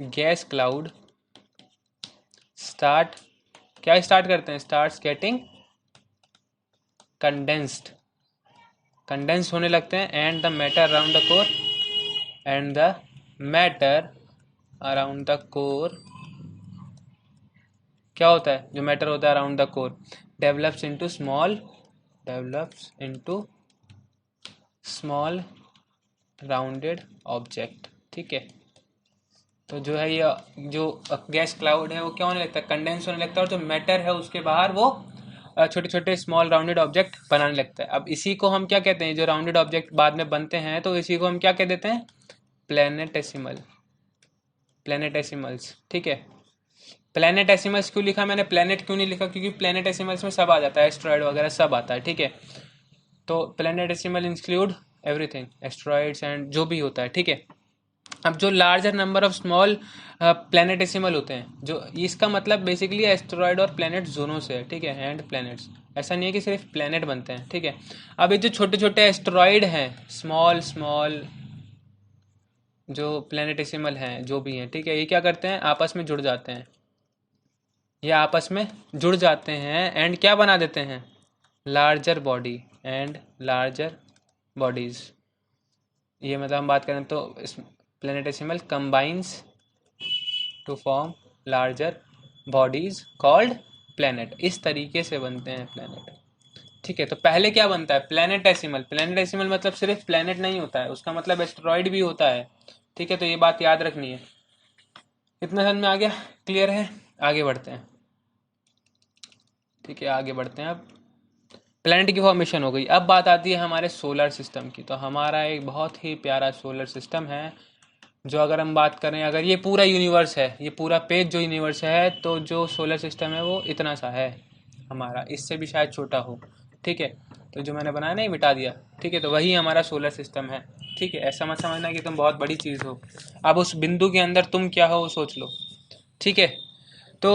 गैस क्लाउड स्टार्ट करते हैं, स्टार्ट्स गेटिंग कंडेंस होने लगते हैं, and the matter around the core क्या होता है, जो मैटर होता है around the core develops into small rounded object. ठीक है, तो जो है ये जो गैस क्लाउड है वो क्या होने लगता है, कंडेंस होने लगता है, और जो मैटर है उसके बाहर वो छोटे छोटे स्मॉल राउंडेड ऑब्जेक्ट बनाने लगता है। अब इसी को हम क्या कहते हैं, जो राउंडेड ऑब्जेक्ट बाद में बनते हैं तो इसी को हम क्या कह देते हैं, प्लैनेटेसिमल्स। ठीक है, प्लैनेटेसिमल्स क्यों लिखा मैंने, प्लैनेट क्यों नहीं लिखा, क्योंकि प्लैनेटेसिमल्स में सब आ जाता है, एस्ट्रॉयड वगैरह सब आता है। ठीक है, तो प्लैनेटेसिमल इंक्लूड एवरीथिंग, एस्ट्रॉयड्स एंड जो भी होता है। ठीक है, अब जो लार्जर नंबर ऑफ स्मॉल प्लैनेटेसिमल होते हैं, जो इसका मतलब बेसिकली एस्टेरॉयड और प्लैनेट दोनों से है। ठीक है, एंड प्लैनेट्स, ऐसा नहीं है कि सिर्फ प्लैनेट बनते हैं। ठीक है, अब ये जो छोटे छोटे एस्टेरॉयड हैं, स्मॉल जो प्लैनेटेसिमल हैं जो भी हैं, ठीक है, ये क्या करते हैं, आपस में जुड़ जाते हैं, एंड क्या बना देते हैं, लार्जर बॉडीज। ये मतलब हम बात करें तो planetesimal combines to form larger bodies called planet. इस तरीके से बनते हैं प्लैनेट। ठीक है, तो पहले क्या बनता है, प्लैनेटेसिमल मतलब सिर्फ प्लैनेट नहीं होता है, उसका मतलब एस्टेरॉयड भी होता है। ठीक है, तो ये बात याद रखनी है। इतना समझ में आ गया, क्लियर है, आगे बढ़ते हैं। ठीक है, आगे बढ़ते हैं। अब प्लैनेट की फॉर्मेशन हो गई, अब बात आती है हमारे सोलर सिस्टम की। तो हमारा एक बहुत ही प्यारा सोलर सिस्टम है, जो अगर हम बात करें, अगर ये पूरा यूनिवर्स है, ये पूरा पेज जो यूनिवर्स है, तो जो सोलर सिस्टम है वो इतना सा है हमारा, इससे भी शायद छोटा हो। ठीक है, तो जो मैंने बनाया नहीं मिटा दिया। ठीक है, तो वही हमारा सोलर सिस्टम है। ठीक है, ऐसा मत समझना कि तुम बहुत बड़ी चीज़ हो, अब उस बिंदु के अंदर तुम क्या हो वो सोच लो। ठीक है, तो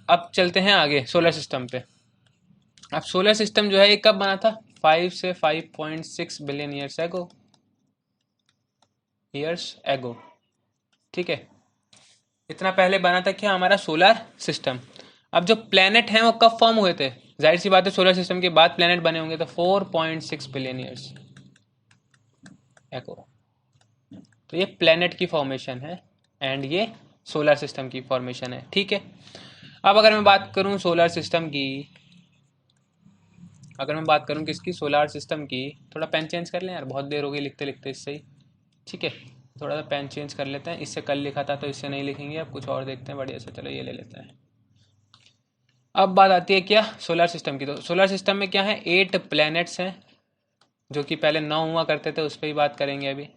अब चलते हैं आगे सोलर सिस्टम पे। अब सोलर सिस्टम जो है ये कब बना था, 5 से 5.6 बिलियन ईयर्स एगो। ठीक है, इतना पहले बना था क्या हमारा सोलर सिस्टम। अब जो प्लैनेट हैं वो कब फॉर्म हुए थे, जाहिर सी बात है सोलर सिस्टम के बाद प्लैनेट बने होंगे, तो 4.6 बिलियन ईयर्स एगो। तो ये प्लैनेट की फॉर्मेशन है, एंड ये सोलर सिस्टम की फॉर्मेशन है। ठीक है, अब अगर मैं बात करूं सोलर सिस्टम की, किसकी, सोलर सिस्टम की, थोड़ा पेन चेंज कर लें यार, बहुत देर हो गई लिखते लिखते इससे ही। ठीक है, थोड़ा सा पेन चेंज कर लेते हैं, इससे कल लिखा था तो इससे नहीं लिखेंगे, अब कुछ और देखते हैं बढ़िया से। चलो ये ले लेते हैं। अब बात आती है क्या, सोलर सिस्टम की। तो सोलर सिस्टम में क्या है, 8 प्लैनेट्स हैं, जो कि पहले 9 हुआ करते थे, उस पर ही बात करेंगे अभी।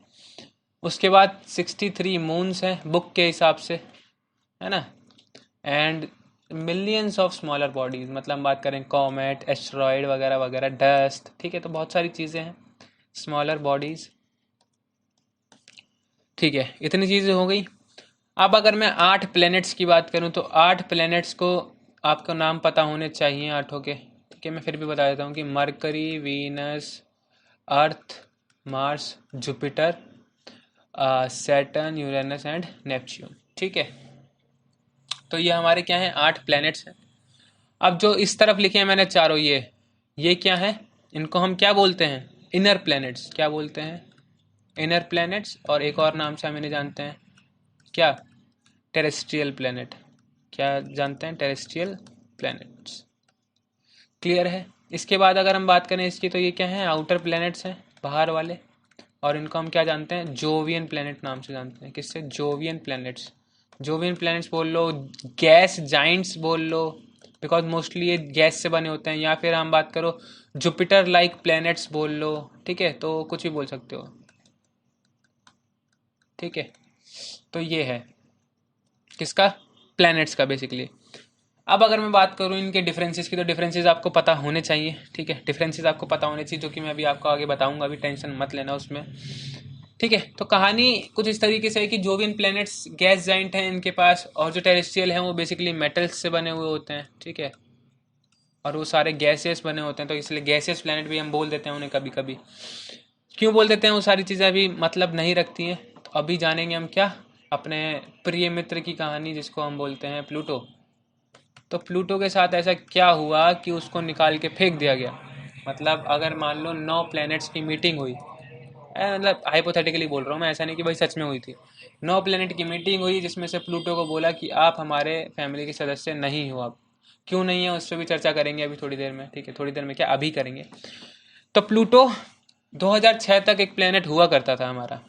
उसके बाद 63 मून्स हैं बुक के हिसाब से, है ना, and millions of smaller bodies, मतलब हम बात करें कॉमेट, एस्टेरॉयड वगैरह वगैरह, डस्ट। ठीक है, तो बहुत सारी चीज़ें हैं, स्मॉलर बॉडीज। ठीक है, इतनी चीज़ें हो गई। अब अगर मैं 8 प्लैनेट्स की बात करूं, तो 8 प्लैनेट्स को आपको नाम पता होने चाहिए, 8 के। ठीक है, मैं फिर भी बता देता हूँ कि mercury, Venus, earth, Mars, Jupiter, Saturn, Uranus and Neptune. ठीक है, तो ये हमारे क्या हैं, 8 प्लैनेट्स हैं। अब जो इस तरफ लिखे हैं मैंने चारों, ये क्या है, इनको हम क्या बोलते हैं, इनर प्लैनेट्स। क्या बोलते हैं, इनर प्लैनेट्स, और एक और नाम से हम इन्हें जानते हैं क्या, टेरेस्ट्रियल प्लैनेट। क्या जानते हैं, टेरेस्ट्रियल प्लैनेट्स। क्लियर है। इसके बाद अगर हम बात करें इसकी, तो ये क्या है, आउटर प्लैनेट्स हैं, बाहर वाले, और इनको हम क्या जानते हैं, जोवियन प्लैनेट नाम से जानते हैं। किससे, जोवियन प्लैनेट्स। जोवियन प्लैनेट्स बोल लो, गैस जाइंट्स बोल लो, बिकॉज मोस्टली ये गैस से बने होते हैं, या फिर हम बात करो जुपिटर लाइक प्लैनेट्स बोल लो, ठीक है, तो कुछ भी बोल सकते हो, ठीक है। तो ये है किसका, प्लैनेट्स का बेसिकली। अब अगर मैं बात करूँ इनके डिफरेंसेस की, तो डिफरेंसेस आपको पता होने चाहिए, ठीक है, डिफरेंसेस आपको पता होने चाहिए, जो कि मैं अभी आपको आगे बताऊंगा, अभी टेंशन मत लेना उसमें, ठीक है। तो कहानी कुछ इस तरीके से है कि जोवियन प्लैनेट्स गैस जाइंट हैं इनके पास, और जो टेरेस्ट्रियल हैं वो बेसिकली मेटल्स से बने हुए होते हैं, ठीक है, और वो सारे गैसेस बने होते हैं, तो इसलिए गैसेस प्लैनेट भी हम बोल देते हैं उन्हें कभी कभी। क्यों बोल देते हैं, वो सारी चीज़ें अभी मतलब नहीं रखती हैं। तो अभी जानेंगे हम क्या, अपने प्रिय मित्र की कहानी, जिसको हम बोलते हैं प्लूटो। तो प्लूटो के साथ ऐसा क्या हुआ कि उसको निकाल के फेंक दिया गया। मतलब अगर मान लो 9 प्लैनेट्स की मीटिंग हुई, मतलब हाइपोथेटिकली बोल रहा हूँ मैं, ऐसा नहीं कि भाई सच में हुई थी। 9 प्लैनेट की मीटिंग हुई, जिसमें से प्लूटो को बोला कि आप हमारे फैमिली के सदस्य नहीं हो। आप क्यों नहीं है, उस पर भी चर्चा करेंगे अभी थोड़ी देर में, ठीक है, थोड़ी देर में क्या, अभी करेंगे। तो प्लूटो 2006 तक एक प्लैनेट हुआ करता था हमारा,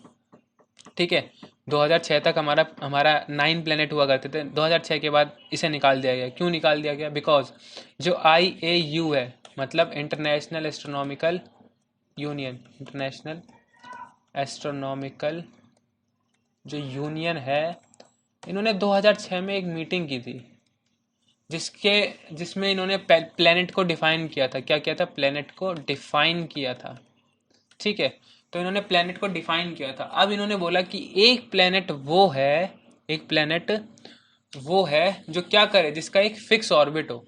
ठीक है, 2006 तक हमारा हमारा 9 प्लैनेट हुआ करते थे। 2006 के बाद इसे निकाल दिया गया। क्यों निकाल दिया गया, बिकॉज जो IAU है, मतलब international astronomical union, international astronomical जो यूनियन है, इन्होंने 2006 में एक मीटिंग की थी, जिसमें इन्होंने प्लैनेट को डिफाइन किया था। क्या किया था, प्लैनेट को डिफाइन किया था, ठीक है। तो इन्होंने प्लैनेट को डिफाइन किया था। अब इन्होंने बोला कि एक प्लैनेट वो है, एक प्लैनेट वो है जो क्या करे, जिसका एक फिक्स ऑर्बिट हो।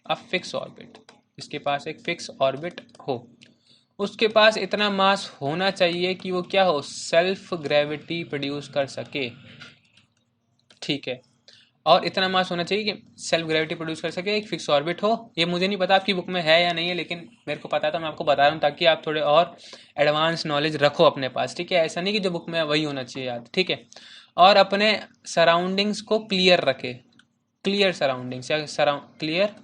अब फिक्स ऑर्बिट, जिसके पास एक फिक्स ऑर्बिट हो, उसके पास इतना मास होना चाहिए कि वो क्या हो, सेल्फ ग्रेविटी प्रोड्यूस कर सके, ठीक है। और इतना मास होना चाहिए कि सेल्फ ग्रेविटी प्रोड्यूस कर सके, एक फिक्स ऑर्बिट हो। ये मुझे नहीं पता आपकी बुक में है या नहीं है, लेकिन मेरे को पता था, मैं आपको बता रहा हूँ, ताकि आप थोड़े और एडवांस नॉलेज रखो अपने पास, ठीक है। ऐसा नहीं कि जो बुक में है वही होना चाहिए याद, ठीक है। और अपने सराउंडिंग्स को क्लियर रखे, क्लियर सराउंडिंग्स, या क्लियर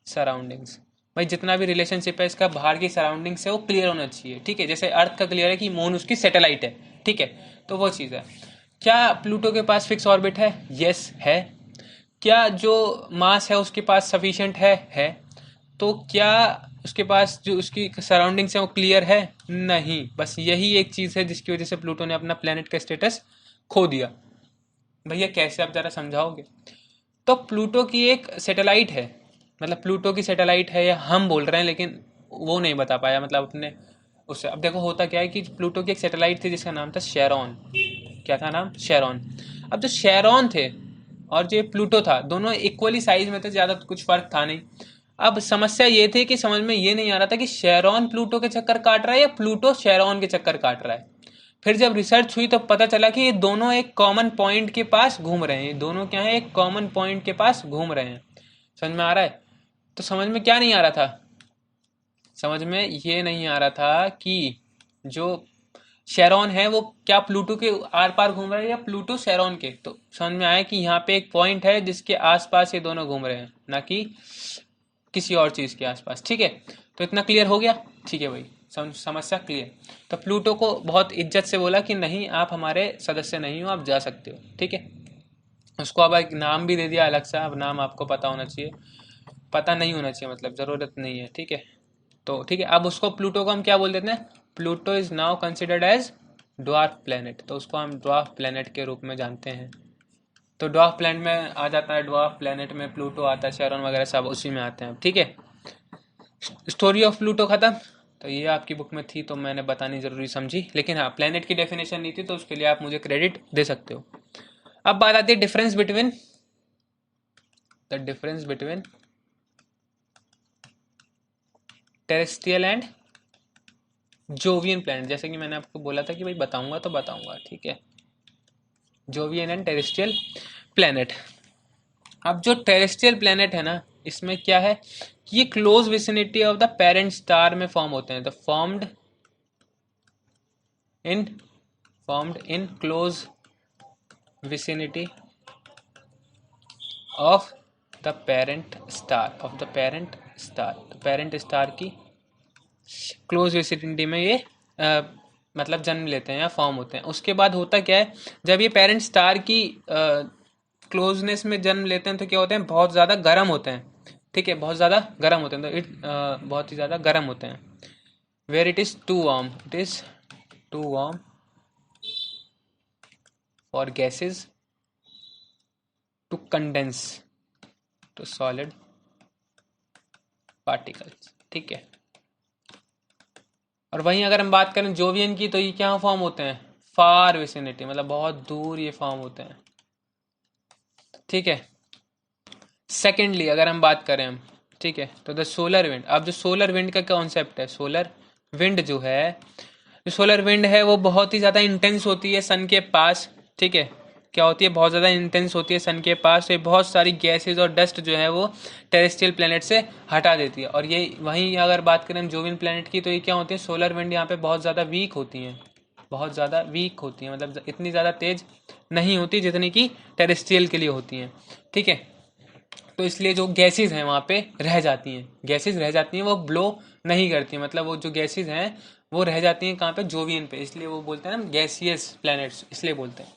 सराउंडिंग्स। भाई जितना भी रिलेशनशिप है इसका बाहर की सराउंडिंग से, वो क्लियर होना चाहिए, ठीक है। जैसे अर्थ का क्लियर है कि मून उसकी सैटेलाइट है, ठीक है, तो वो चीज़ है। क्या प्लूटो के पास फिक्स ऑर्बिट है, यस है। क्या जो मास है उसके पास सफिशिएंट है। तो क्या उसके पास जो उसकी सराउंडिंग्स है वो क्लियर है, नहीं। बस यही एक चीज़ है जिसकी वजह से प्लूटो ने अपना प्लेनेट का स्टेटस खो दिया। भैया कैसे, आप ज़रा समझाओगे। तो प्लूटो की एक सैटेलाइट है, मतलब प्लूटो की सैटेलाइट है, या हम बोल रहे हैं, लेकिन वो नहीं बता पाया, मतलब अपने उससे। अब देखो होता क्या है कि प्लूटो की एक सैटेलाइट थी जिसका नाम था शेरॉन। क्या था नाम, शेरॉन। अब जो शेरॉन थे और जो प्लूटो था, दोनों इक्वली साइज में थे, ज़्यादा कुछ फर्क था नहीं। अब समस्या ये थी कि समझ में ये नहीं आ रहा था कि शेरॉन प्लूटो के चक्कर काट रहा है या प्लूटो शेरॉन के चक्कर काट रहा है। फिर जब रिसर्च हुई तो पता चला कि ये दोनों एक कॉमन पॉइंट के पास घूम रहे हैं। ये दोनों क्या है, एक कॉमन पॉइंट के पास घूम रहे हैं। समझ में आ रहा है। तो समझ में क्या नहीं आ रहा था, समझ में ये नहीं आ रहा था कि जो शेरॉन है वो क्या प्लूटो के आर पार घूम रहा है या प्लूटो शेरॉन के। तो समझ में आया कि यहाँ पे एक पॉइंट है जिसके आसपास ये दोनों घूम रहे हैं, ना कि किसी और चीज़ के आसपास, ठीक है। तो इतना क्लियर हो गया, ठीक है भाई, समस्या क्लियर। तो प्लूटो को बहुत इज्जत से बोला कि नहीं, आप हमारे सदस्य नहीं हो, आप जा सकते हो, ठीक है। उसको अब एक नाम भी दे दिया अलग सा। अब नाम आपको पता होना चाहिए, पता नहीं होना चाहिए, मतलब ज़रूरत नहीं है, ठीक है। तो ठीक है, अब उसको प्लूटो को हम क्या बोल देते हैं, Pluto is now considered as dwarf planet. तो उसको हम ड्वार्फ प्लेनेट के रूप में जानते हैं। तो ड्वार्फ प्लेनेट में आ जाता है, ड्वार्फ प्लेनेट में प्लूटो आता है, शेरॉन वगैरह सब उसी में आते हैं, ठीक है। स्टोरी ऑफ प्लूटो खत्म। तो ये आपकी बुक में थी तो मैंने बतानी ज़रूरी समझी, लेकिन हाँ प्लेनेट की डेफिनेशन नहीं थी, तो उसके लिए आप मुझे क्रेडिट दे सकते हो। अब बात आती है difference between terrestrial and Jovian planet. जैसे कि मैंने आपको बोला था कि भाई बताऊंगा तो बताऊंगा, ठीक है। Jovian and terrestrial planet. अब जो टेरेस्ट्रियल प्लैनेट है ना, इसमें क्या है कि ये close vicinity of the parent star में फॉर्म होते हैं। The formed in formed in close vicinity of the parent star the parent star की क्लोज विसिनिटी में ये मतलब जन्म लेते हैं या फॉर्म होते हैं। उसके बाद होता क्या है, जब ये पेरेंट स्टार की क्लोजनेस में जन्म लेते हैं तो क्या होते हैं, बहुत ज़्यादा गर्म होते हैं। ठीक है, बहुत ज़्यादा गर्म होते हैं, तो बहुत ही ज़्यादा गर्म होते हैं। Where it is too warm, it is too warm for gases to condense to solid particles. ठीक है, और वहीं अगर हम बात करें जोवियन की, तो ये क्या फॉर्म होते हैं, फार विसिनिटी, मतलब बहुत दूर ये फॉर्म होते हैं। ठीक है, सेकेंडली अगर हम बात करें हम, ठीक है, तो द सोलर विंड। अब जो सोलर विंड का कॉन्सेप्ट है, सोलर विंड जो है, जो सोलर विंड है वो बहुत ही ज़्यादा इंटेंस होती है सन के पास। ठीक है, क्या होती है, बहुत ज़्यादा इंटेंस होती है सन के पास। ये बहुत सारी गैसेस और डस्ट जो है वो टेरेस्ट्रियल प्लेनेट से हटा देती है। और ये वहीं अगर बात करें हम जोवियन प्लेनेट की, तो ये क्या होती है, सोलर विंड यहाँ पे बहुत ज़्यादा वीक होती हैं, बहुत ज़्यादा वीक होती हैं, मतलब इतनी ज़्यादा तेज़ नहीं होती जितनी कि टेरेस्ट्रियल के लिए होती हैं। ठीक है, तो इसलिए जो गैसेस हैं वहाँ पे रह जाती हैं, गैसेस रह जाती हैं, वो ब्लो नहीं करती हैं, मतलब वो जो गैसेस हैं वो रह जाती हैं कहाँ पे, जोवियन पे, इसलिए वो बोलते हैं ना गैसियस प्लैनेट्स, इसलिए बोलते हैं।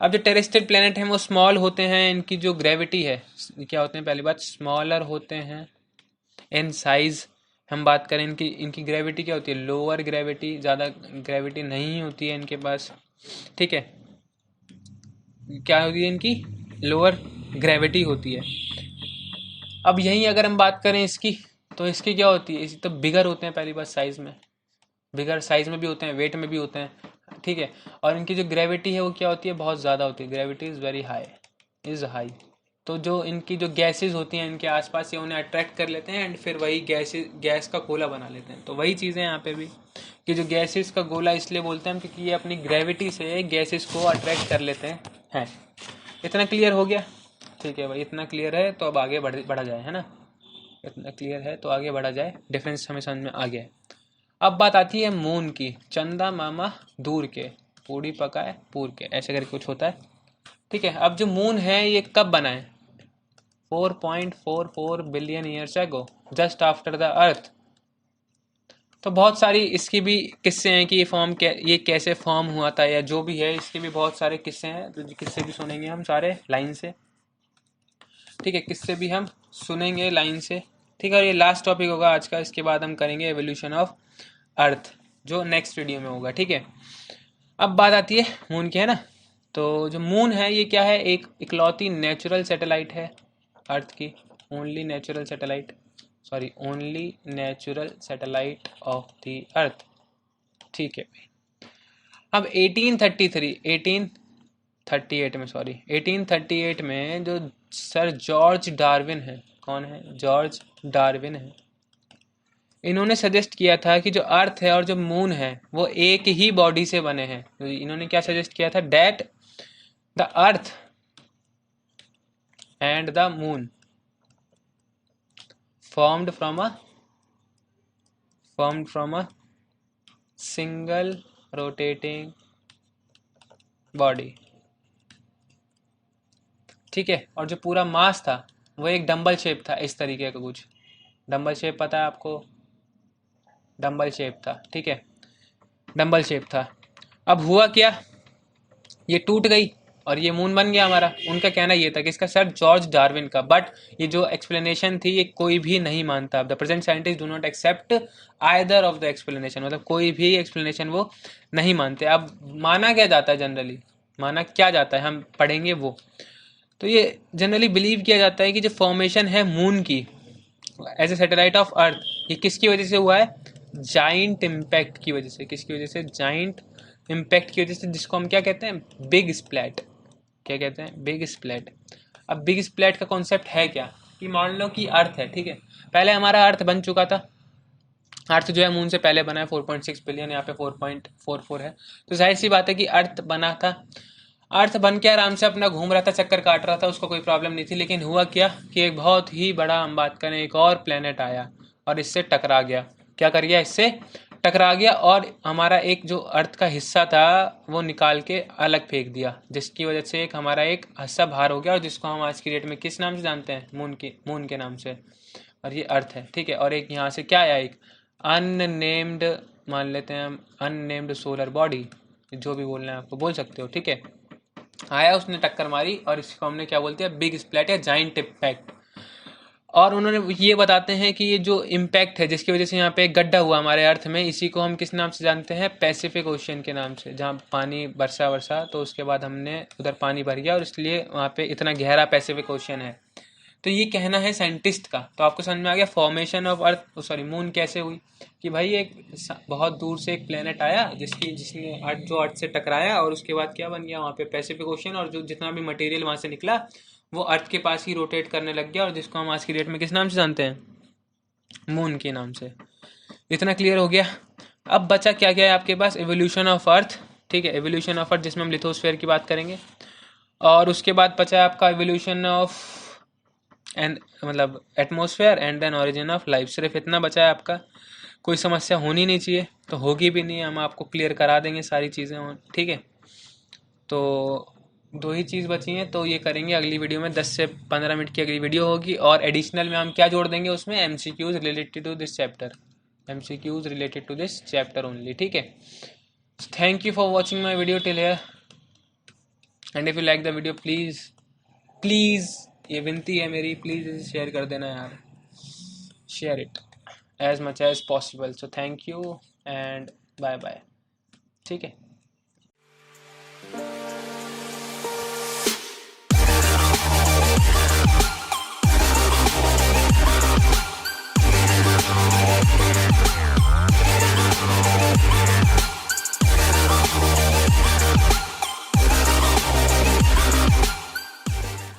अब जो टेरेस्ट्रियल प्लैनेट हैं वो स्मॉल होते हैं, इनकी जो ग्रेविटी है क्या होते हैं, पहली बात स्मॉलर होते हैं इन साइज। हम बात करें इनकी इनकी ग्रेविटी क्या होती है, लोअर ग्रेविटी, ज़्यादा ग्रेविटी नहीं होती है इनके पास। ठीक है, क्या होती है इनकी, लोअर ग्रेविटी होती है। अब यहीं अगर हम बात करें इसकी, तो इसकी क्या होती है, इसी तो बिगर होते हैं, पहली बात साइज में, बिगर साइज में भी होते हैं, वेट में भी होते हैं। ठीक है, और इनकी जो ग्रेविटी है वो क्या होती है, बहुत ज़्यादा होती है, gravity is very high, is high. तो जो इनकी जो गैसेस होती हैं इनके आसपास, ये उन्हें अट्रैक्ट कर लेते हैं एंड फिर वही गैस का गोला बना लेते हैं। तो वही चीज़ें यहाँ पे भी, कि जो गैसेस का गोला इसलिए बोलते हैं हम क्योंकि ये अपनी ग्रेविटी से गैसेस को अट्रैक्ट कर लेते हैं। इतना क्लियर हो गया? ठीक है भाई, इतना क्लियर है तो अब आगे बढ़ा जाए, है ना। इतना क्लियर है तो आगे बढ़ा जाए, डिफरेंस हमें समझ में आ गया है। अब बात आती है मून की। चंदा मामा दूर के, पूड़ी पकाए पूर के, ऐसे करके कुछ होता है। ठीक है, अब जो मून है ये कब बना है, 4.44 billion years ago, just after the earth. तो बहुत सारी इसकी भी किस्से हैं कि ये कैसे फॉर्म हुआ था, या जो भी है, इसके भी बहुत सारे किस्से हैं। तो किस्से भी सुनेंगे हम सारे लाइन से। ठीक है, किस्से भी हम सुनेंगे लाइन से। ठीक है, और ये लास्ट टॉपिक होगा आज का। इसके बाद हम करेंगे एवोल्यूशन ऑफ अर्थ, जो नेक्स्ट वीडियो में होगा। ठीक है, अब बात आती है मून की, है ना। तो जो मून है ये क्या है, एक इकलौती नेचुरल सैटेलाइट है अर्थ की, only natural satellite of the earth. ठीक है भाई, अब 1838 में जो सर जॉर्ज डार्विन है, कौन है, जॉर्ज डार्विन है, इन्होंने सजेस्ट किया था कि जो अर्थ है और जो मून है वो एक ही बॉडी से बने हैं। तो इन्होंने क्या सजेस्ट किया था, that the earth and the moon formed from a single rotating body। ठीक है, और जो पूरा मास था वो एक डंबल शेप था, इस तरीके का कुछ डंबल शेप, पता है आपको, डंबल शेप था। ठीक है, डंबल शेप था। अब हुआ क्या, ये टूट गई और ये मून बन गया हमारा। उनका कहना ये था कि इसका सर जॉर्ज डार्विन का, बट ये जो एक्सप्लेनेशन थी ये कोई भी नहीं मानता। The present scientist do not accept either of the explanation, मतलब कोई भी एक्सप्लेनेशन वो नहीं मानते। अब माना क्या जाता है, जनरली माना क्या जाता है, हम पढ़ेंगे वो। तो ये जनरली बिलीव किया जाता है कि जो फॉर्मेशन है मून की as a satellite of earth, ये किसकी वजह से हुआ है, जाइंट इम्पैक्ट की वजह से। किसकी वजह से, जाइंट इम्पैक्ट की वजह से, जिसको हम क्या कहते हैं, बिग स्प्लैट। क्या कहते हैं, बिग स्प्लैट। अब बिग स्प्लैट का कॉन्सेप्ट है क्या, कि मान लो कि अर्थ है, ठीक है, पहले हमारा अर्थ बन चुका था। अर्थ जो है मून से पहले बना है, 4.6 बिलियन, यहाँ पे 4.44 है। तो जाहिर सी बात है कि अर्थ बना था, अर्थ बन के आराम से अपना घूम रहा था, चक्कर काट रहा था, उसको कोई प्रॉब्लम नहीं थी। लेकिन हुआ क्या कि एक बहुत ही बड़ा, हम बात करें, एक और प्लेनेट आया और इससे टकरा गया। क्या कर गया, इससे टकरा गया और हमारा एक जो अर्थ का हिस्सा था वो निकाल के अलग फेंक दिया, जिसकी वजह से एक हमारा एक हिस्सा बाहर हो गया, और जिसको हम आज की डेट में किस नाम से जानते हैं? मून के नाम से। और ये अर्थ है, ठीक है। और एक यहाँ से क्या आया, एक अननेम्ड, मान लेते हैं हम अननेम्ड सोलर बॉडी, जो भी बोलना है आपको बोल सकते हो, ठीक है। आया, उसने टक्कर मारी, और इसको हमने क्या बोलते हैं? बिग स्प्लैट या जाइंट इम्पैक्ट। और उन्होंने ये बताते हैं कि ये जो इम्पैक्ट है जिसकी वजह से यहाँ पे एक गड्ढा हुआ हमारे अर्थ में, इसी को हम किस नाम से जानते हैं? पैसिफिक ओशियन के नाम से। जहाँ पानी बरसा तो उसके बाद हमने उधर पानी भर गया, और इसलिए वहाँ पे इतना गहरा पैसिफिक ओशियन है। तो ये कहना है साइंटिस्ट का। तो आपको समझ में आ गया formation of earth, sorry moon कैसे हुई। कि भाई एक बहुत दूर से एक प्लेनेट आया जिसने अर्थ से टकराया, और उसके बाद क्या बन गया? वहाँ पे पैसिफिक ओशियन, और जो जितना भी मटेरियल वहाँ से निकला वो अर्थ के पास ही रोटेट करने लग गया, और जिसको हम आज की डेट में किस नाम से जानते हैं? मून के नाम से। इतना क्लियर हो गया। अब बचा क्या क्या है आपके पास? एवोल्यूशन ऑफ अर्थ, ठीक है, एवोल्यूशन ऑफ अर्थ, जिसमें हम लिथोस्फीयर की बात करेंगे। और उसके बाद बचा है आपका एवोल्यूशन ऑफ एंड मतलब atmosphere, and then origin of life. सिर्फ इतना बचा है आपका। कोई समस्या होनी नहीं चाहिए, तो होगी भी नहीं, हम आपको क्लियर करा देंगे सारी चीज़ें, ठीक है। तो 2 ही चीज़ बची हैं, तो ये करेंगे अगली वीडियो में। 10 से 15 मिनट की अगली वीडियो होगी, और एडिशनल में हम क्या जोड़ देंगे उसमें? MCQs related to this chapter, MCQs related to this chapter only, ठीक है। Thank you for watching my video till here, and if you like the video please ये विनती है मेरी, प्लीज़ इसे शेयर कर देना यार, share it as much as possible. So thank you and bye bye, ठीक है।